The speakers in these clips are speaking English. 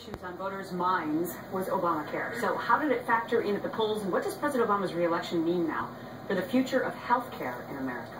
issues on voters' minds was Obamacare. So how did it factor in at the polls, and what does President Obama's re-election mean now for the future of health care in America?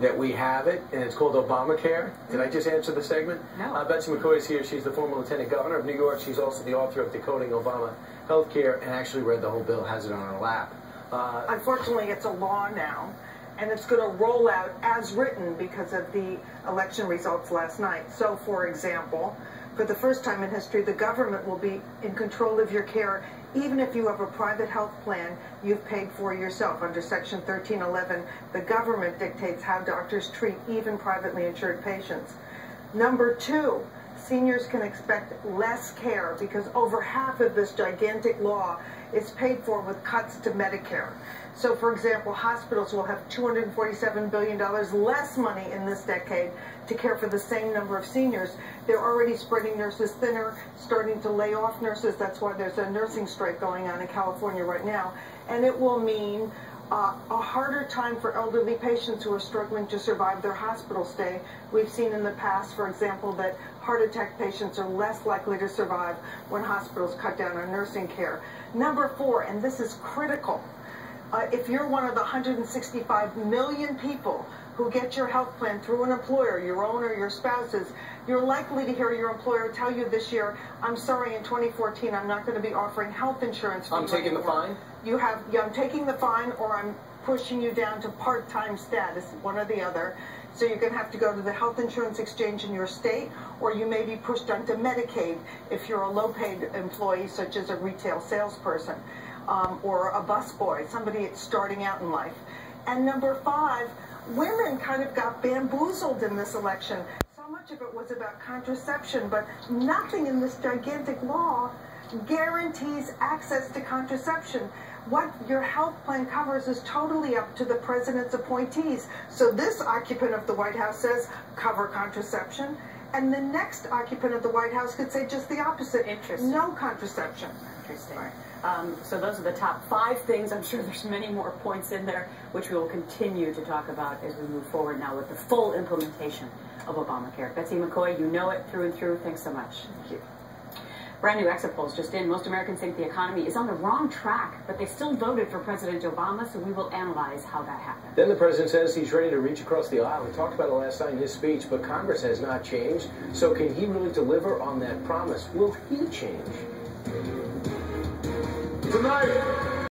That we have it, and it's called Obamacare. Did I just answer the segment? No. Betsy McCoy is here. She's the former Lieutenant Governor of New York. She's also the author of Decoding Obama Healthcare, and actually read the whole bill, has it on her lap. Unfortunately, it's a law now, and it's going to roll out as written because of the election results last night. So, for example, for the first time in history, the government will be in control of your care, even if you have a private health plan you've paid for yourself. Under Section 1311, the government dictates how doctors treat even privately insured patients. Number two, seniors can expect less care because over half of this gigantic law is paid for with cuts to Medicare. So, for example, hospitals will have $247 billion less money in this decade to care for the same number of seniors. They're already spreading nurses thinner, starting to lay off nurses. That's why there's a nursing strike going on in California right now. And it will mean a harder time for elderly patients who are struggling to survive their hospital stay. We've seen in the past, for example, that heart attack patients are less likely to survive when hospitals cut down on nursing care. Number four, and this is critical, if you're one of the 165 million people who get your health plan through an employer, your own or your spouse's, you're likely to hear your employer tell you this year, I'm sorry, in 2014, I'm not going to be offering health insurance for you anymore. I'm taking the fine? I'm taking the fine, or I'm pushing you down to part-time status, one or the other. So you're going to have to go to the health insurance exchange in your state, or you may be pushed onto Medicaid if you're a low-paid employee, such as a retail salesperson, or a busboy, somebody starting out in life. And number five, women kind of got bamboozled in this election. So much of it was about contraception, but nothing in this gigantic law guarantees access to contraception. What your health plan covers is totally up to the president's appointees. So this occupant of the White House says, cover contraception, and the next occupant of the White House could say just the opposite. Interesting. No contraception. Interesting. So those are the top 5 things. I'm sure there's many more points in there, which we will continue to talk about as we move forward now with the full implementation of Obamacare. Betsy McCoy, you know it through and through. Thanks so much. Thank you. Brand new exit polls just in. Most Americans think the economy is on the wrong track, but they still voted for President Obama, so we will analyze how that happened. Then the president says he's ready to reach across the aisle. We talked about it last night in his speech, but Congress has not changed. So can he really deliver on that promise? Will he change? Tonight,